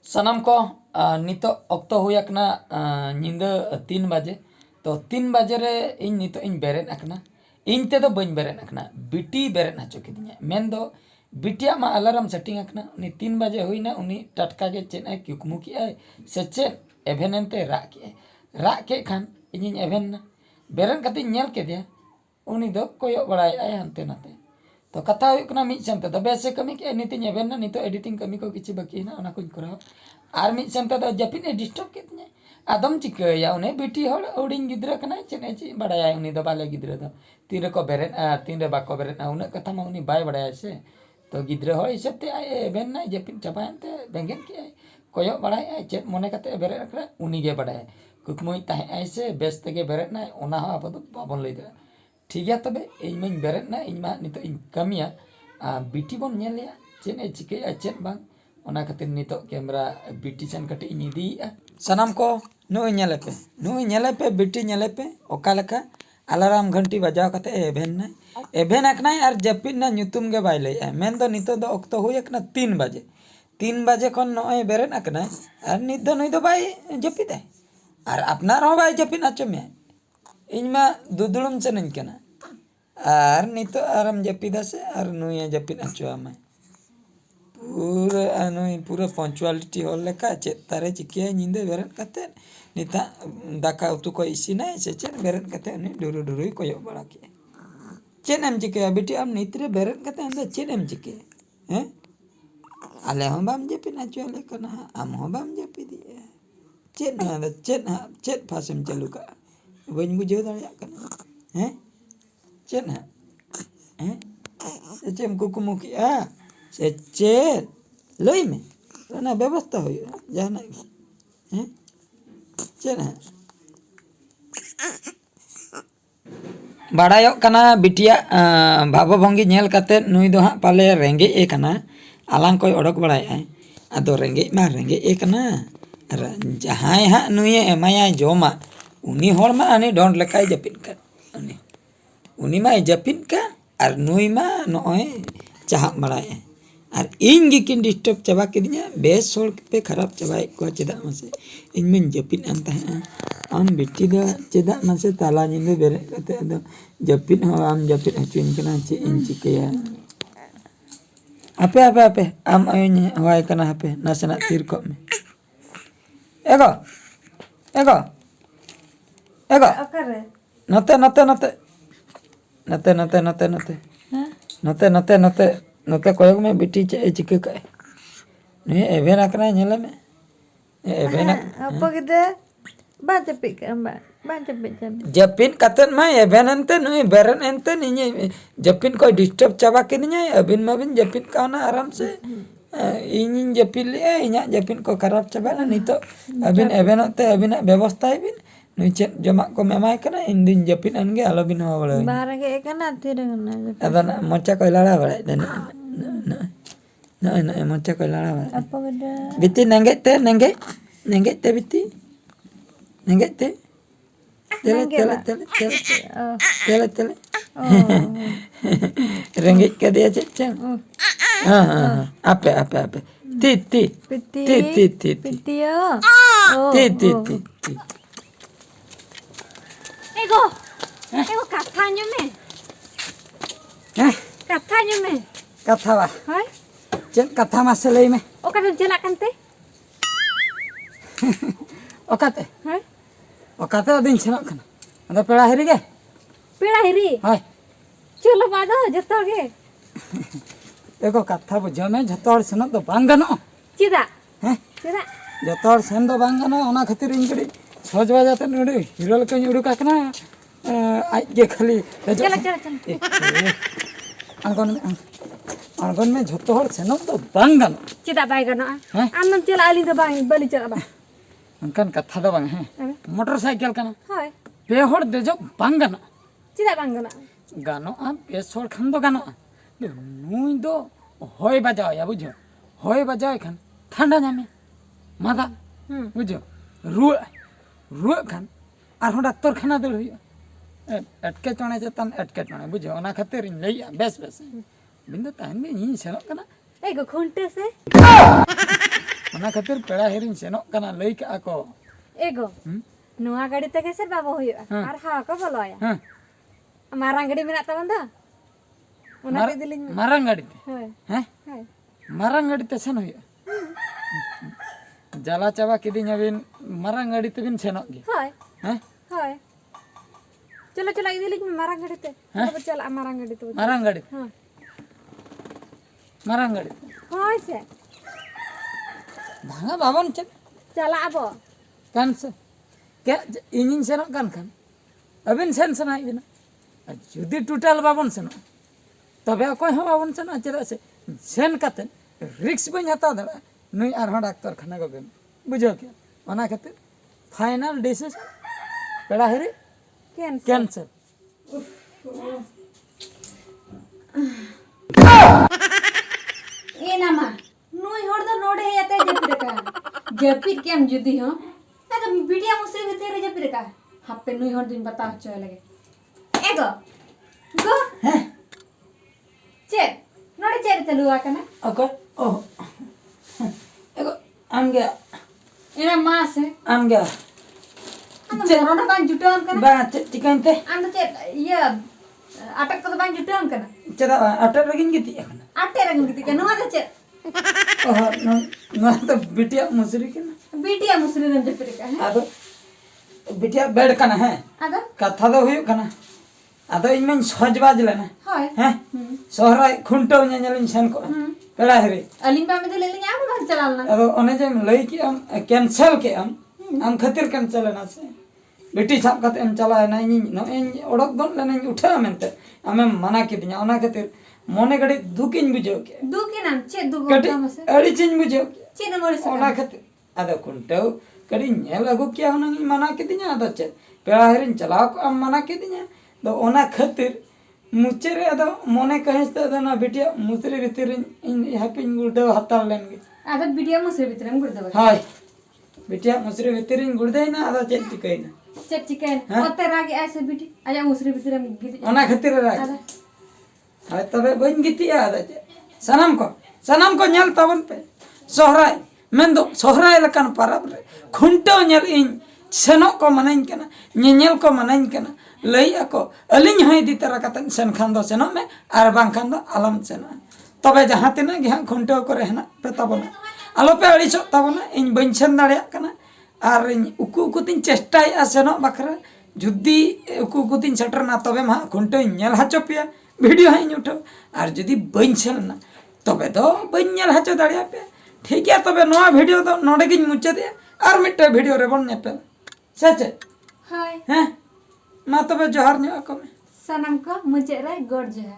सनम को नितो ऑक्तो हुई अकना निंदा 3 बजे तो 3 बजे रे इन नितो इन बेरेन अकना इन ते दो बन बेरेन अकना बिटी बेरेन हचो किदिया मेन दो बिटिया मा अलार्म सेटिंग अकना उनी 3 बजे हुई ना उनी टटका के चेन आई क्युकमु की आई से चेन एवेनेंते रा के खान इन एवेन ना बेरेन कति नेल के दिया उनी दो कोयो बड़ाई आई हंते नाते तो कथा हुई कना मिट सेंते तो बेसे कमी के नीति एवेन ना नितो एडिटिंग कमी को किछि बाकी ना ओना कुछ कराओ आर मिट सेंते तो जपिने डिस्टर्ब के तिया आदम चिकया उनी बिटी हड़ उडिंग गिद्रा कना चेने ची बड़ाई उनी दो बाले गिद्रा दो तीन को बेरेन तीन रे बाको बेरेन उना कथा मा उनी बाय बड़ाई से तो गिद्रा हड़ हिसाब ते आए एवेन ना जपिन चबायनते बेंगेन के कोयो बड़ाई चेत मने कते बेरे रखरा उनी गे बड़ाई कुकमुई ताहे ऐसे बेस तेगे बेरेन ना ओना हा अब बाबन लई दा ठीक है तबे इन में बेरेन ना इन मा नितो इन कमिया बिटी बन नेलिया चेने चिके चेत बांग ओना खातिर नितो कैमरा बिटी सेन कटे इन इदी सनम को नु नेले पे बिटी नेले पे ओका लेका अलार्म घंटी बजाव कते एभेन अकना और जपिन ना नुतुम गे बाय लई मेन दो नितो दो ऑक्तो हुई अकना 3 बजे खन नय बेरेन अकना और नित दो नुई दो बाय जपिदे और अपनार हो बाय जपिन आचो में इनमा दुदुड़म चेनन कना और नितो आराम जपिदा से और नुई जपिन आचो आमे पूरा नुई पूरा पंचुअलिटी होल लेका चेत तारे चिकिया निंदे बेरेन कते निता दाका उतु को इसिना से चेन बेरेन कते नि डुरु डुरुई कोयो बड़ा के चेन एम चिके बेटी आम नितरे बेरेन कते अंदर चेन एम चिके हैं आले हम बाम जपिन आचो ले कना आम हम बाम जपि दिए चेन फासम चालू का बन बुझे दाड़िया कना हैं चेन हैं चेम कुकुमु की से चेन लई में ना व्यवस्था हो जहाना हैं चेन है बाड़ायो कना बिटिया बाबा भंगी नेल कते नुई दो हाँ पाले रेंगे ए कना आलांग कोई ओडक बड़ाय आदो रेंगे मा रेंगे ए कना जहां हाँ नुई एमाया जोमा उनी होड़ मा अनी डोंड लेकाय जपिन का उनी मा जपिन का और नुई मा नोय चाह बड़ाय और इन गिकिन डिस्टर्ब चबा किदिया बेस होड़ पे खराब चबाय को चेदा मसे इन में जपिन आम ताहे आम बिटी दा चेदा मसे ताला निंदे बेरे कते दो जपिन हो आम जपिन हचुइन कना चे इन चिकया आपे आम आइन होय कना आपे नासना तीर को में एगो अकरे नते कोयक में बिटी चे चिके का ने एवेन अकना नेले में even apa kita baca pik जपिन कतन में एवेन अंते नुई बेरन अंते निये जपिन कोई डिस्टर्ब चबा के निये अबिन माबिन जपिन का ना आराम से इन जपिन ले इना जपिन को खराब चबा ना नहीं तो अबिन एवेन अंते अबिन व्यवस्था है बिन नुई चे जमा को मेमाय कना इन दिन जपिन अनगे आलो बिन हो बड़े बाहर के एकना तीर करना अदन मोचा को लाड़ा बड़े न मोचा को लाड़ा बड़े apa kita बिती नंगे ते बिती नंगे ते तेले रंगे के दिया चचा हां आपे ती ya Ego katanya me. Katanya me. कथा बा Hai? चेन कथा मा से लई में Oka dah jelak kan teh? ओकाते Hai? दिन छनक खना अदा पेड़ा हेरी गे Pira hiri. हाय Chula bado joto ge. एको कथा बुझो में जतो हर सनक तो बांग गनो Cida. हैं Cida. जतो हर सन दो बांग गनो ओना खातिर इन कड़ी सोजवा जाते नडी हीरो लके उडुका कना आज के खाली Chala. आंगन में जतो हर सनक तो बांग गनो Cida bai gano. Hah? Amam chala ali dah bang bali chala bang. अंकन कथा दो बांग है मोटरसाइकिल कना Hai. पे होड़ देजो बांग गनो Cida bang gano. गानो पे सोड़ खन दो गानो नुई दो होय बजाओ या बुझो होय बजाओ खन ठंडा जामे मादा बुझो रुआ खान और डाक्टर खाना दड़ हुई एटके चणे चेतान एटके चणे बुझो ओना खातिर लैया बेस बिंदु ताहन में इन सेनोक कना Ego khunte se. ᱚᱱᱟ ᱠᱷᱟᱹᱛᱤᱨ ᱯᱮᱲᱟ ᱦᱤᱨᱤᱧ ᱥᱮᱱᱚᱜ ᱠᱟᱱᱟ ᱞᱟᱹᱭ ᱠᱟᱜᱼᱟ ᱠᱚ ego ᱦᱩᱸ? nuwa gadi tege ser babo huyuga ᱦᱮᱸ ar hawa ko boloya ᱦᱮᱸ marang gadi menak taban da ona te dilin ᱢᱟᱨᱟᱝ ᱜᱟᱹᱰᱤ ᱛᱮ hoy ᱦᱮᱸ hoy ᱢᱟᱨᱟᱝ ᱜᱟᱹᱰᱤ ᱛᱮ ᱥᱮᱱ ᱦᱩᱭᱩᱜᱼᱟ ᱡᱟᱞᱟ ᱪᱟᱵᱟ ᱠᱤᱫᱤᱧᱟᱵᱤᱱ ᱢᱟᱨᱟᱝ ᱜᱟᱹᱰᱤ ᱛᱮᱵᱤᱱ ᱥᱮᱱᱚᱜ ᱜᱮ hoy ᱦᱮᱸ hoy chalo chalo idilin marang gadi te chalo chala marang gadi te ᱢᱟᱨᱟᱝ ᱜᱟᱹᱰᱤ ᱛᱮ hoy ᱢᱟᱨᱟᱝ ᱜᱟᱹᱰᱤ ᱛᱮ hoy se ᱵᱟᱝᱟ ᱵᱟᱵᱚᱱ ᱪᱮᱫ chala abo ᱠᱟᱱ ᱥᱮ ᱤᱧᱤᱧ ᱥᱮᱱᱚᱜ ᱠᱟᱱ ᱠᱷᱟᱱ ᱟᱹᱵᱤᱱ ᱥᱮᱱ ᱥᱟᱱᱟᱭᱮᱫ ᱵᱤᱱᱟ ᱟᱨ ᱡᱩᱫᱤ ᱴᱳᱴᱟᱞ ᱵᱟᱵᱚᱱ ᱥᱮᱱᱚᱜᱼᱟ ᱛᱚᱵᱮ ᱚᱠᱚᱭ ᱦᱚᱸ ᱵᱟᱵᱚᱱ ᱥᱮᱱᱚᱜᱼᱟ ᱪᱮᱫᱟᱜ ᱥᱮ ᱥᱮᱱ ᱠᱟᱛᱮᱫ ᱨᱤक्ᱥ ᱵᱟᱹᱧ ᱦᱟᱛᱟᱣ ᱫᱟᱲᱮᱭᱟᱜᱼᱟ ᱱᱩᱭ ᱟᱨᱦᱚᱸ ᱰᱟᱠᱛᱚᱨ ᱠᱷᱟᱱᱟ ᱠᱚ ᱜᱮᱢ ᱵᱩᱡᱷᱟᱹᱣ ᱠᱮᱜᱼᱟ ᱚᱱᱟ ᱠᱷᱟᱹᱛᱤᱨ ᱯᱷᱟᱭᱱᱟᱞ ᱰᱤᱥᱤᱥ ᱯᱮᱲᱟ ᱦᱤᱨᱤ ken ক্যান্সেল ए नामा नुई हर द नोडे हेते जपिर का जपिर केम जुदी हो ए तो बिटिया मुसे भीतर जपिर का हप्पे नुई हर दिन बता चले लगे एगो गो हैं चेक नोडे चेक चलुआ कना ओके ओ एगो आम गया एना मास है आम गया हम मोरोना बान जुटाम कना बा चिकनते हम तो चेक ये अटक को बान जुटाम कना चदा अटर रगिन गिती एखन आटे रंग गिती के नुआ तो चेक ओह नो तो बिटिया मुसरी के बिटिया मुसरी रंग जपिर का है आदो बिटिया बेड कना है आदा कथा दो हुयु कना आदो इन में सजबाज लेना होय हैं सोहराय खुंटो ᱧᱮᱧᱮᱞᱤᱧ ᱥᱮᱱ ᱠᱚᱜᱼᱟ ᱯᱮᱲᱟ ᱦᱤᱨᱤ अलिंग पा में तो ले लेंगे आप बाहर चलालना ᱟᱫᱚ ᱚᱱᱮ ᱡᱮᱢ ᱞᱟᱹᱭ ᱠᱮᱜᱼᱟᱢ ᱠᱮᱱᱥᱮᱞ ᱠᱮᱜᱼᱟᱢ ᱟᱢ ᱠᱷᱟᱹᱛᱤᱨ ᱠᱮᱱᱥᱮᱞ ᱮᱱᱟ ᱥᱮ ᱵᱤᱴᱤ ᱥᱟᱵ ᱠᱟᱛᱮ ᱮᱢ ᱪᱟᱞᱟᱣᱮᱱᱟ ᱤᱧ ᱱᱚᱜᱼᱚᱭ ᱚᱰᱚᱠ ᱜᱚᱫ ᱞᱮᱱᱟᱧ ᱩᱴᱷᱟᱹᱣ ᱢᱮᱱᱛᱮ ᱟᱢᱮᱢ ᱢᱟᱱᱟ ᱠᱤᱫᱤᱧᱟ ᱚᱱᱟ ᱠᱷᱟᱹᱛᱤर ᱢᱚᱱᱮ ᱜᱷᱟᱹᱲᱤᱡ ᱫᱩᱠᱤᱧ ᱵᱩᱡᱷᱟᱹᱣ ᱠᱮᱜᱼᱟ दू के नाम चेक दू ᱠᱟᱹᱴᱤᱡ गोटा मसे ᱟᱹᱲᱤᱥᱤᱧ ᱵᱩᱡᱷᱟᱹᱣ ᱠᱮᱜᱼᱟ चेक नंबर से ᱚᱱᱟ ᱠᱷᱟᱹᱛᱤᱨ ᱟᱫᱚ ᱠᱷᱩᱱᱴᱟᱹᱣ ᱠᱟᱹᱴᱤᱡ ᱧᱮᱞ ᱟᱹᱜᱩ ᱠᱮᱭᱟ ᱦᱩᱱᱟᱹᱝ ᱤᱧ ᱢᱟᱱᱟ ᱠᱤᱫᱤᱧᱟ ᱟᱫᱚ ᱪᱮᱫ ᱯᱮᱲᱟ ᱦᱤᱨᱤᱧ ᱪᱟᱞᱟᱣ ᱠᱚᱜᱼᱟᱢ ᱢᱟᱱᱟ ᱠᱤᱫᱤᱧᱟ ᱟᱫᱚ ᱚᱱᱟ ᱠᱷᱟᱹᱛᱤर मुझे रे अदो मने कहिस त ना बिटिया मुसरी भीतर इन हैपिंग गुडव हताल लेन गे आदा वीडियो मुसरे भीतर हम गुड़ दबा हाय बिटिया मुसरी भीतर इन गुडदेना अदो चेक चिकैना चेक चिकन ओते रागे ऐसे बिटी आजा मुसरे भीतर हम गिरी ओना खातिर राख आदा हाय तबे बन गितिया अदो सनम को नेल तबन पे सोहराय मेंदो सोहराय लकन परब रे खुंटो नेल इन सेनो को मनाइन कना नेनेल को मनाइन कना लई ako अलिंग हई दी तरह कतन सेन खान दो सेनो में आर बांग खान दो आलम सेनो तबे जहां तिना गे हां खुंटो करे हना पे तबना आलो पे अड़िसो तबना इन बइन सेन दाड़िया कना आर इन उकु उकु तिन चेष्टाय आ सेनो बखरा जुदी उकु उकु तिन सेटरना तबे मा खुंटो नेल हाचो पिया वीडियो हई उठो आर जुदी बइन सेलना तबे दो बइन नेल हाचो दाड़िया पे ठीक है तबे नोआ वीडियो दो नोडे गिन मुचे दे आर मिटे वीडियो रे बन नेपे सचे हाय हैं मा तबे जोहार न्यो को में सनम को मुझे रे गोड जो है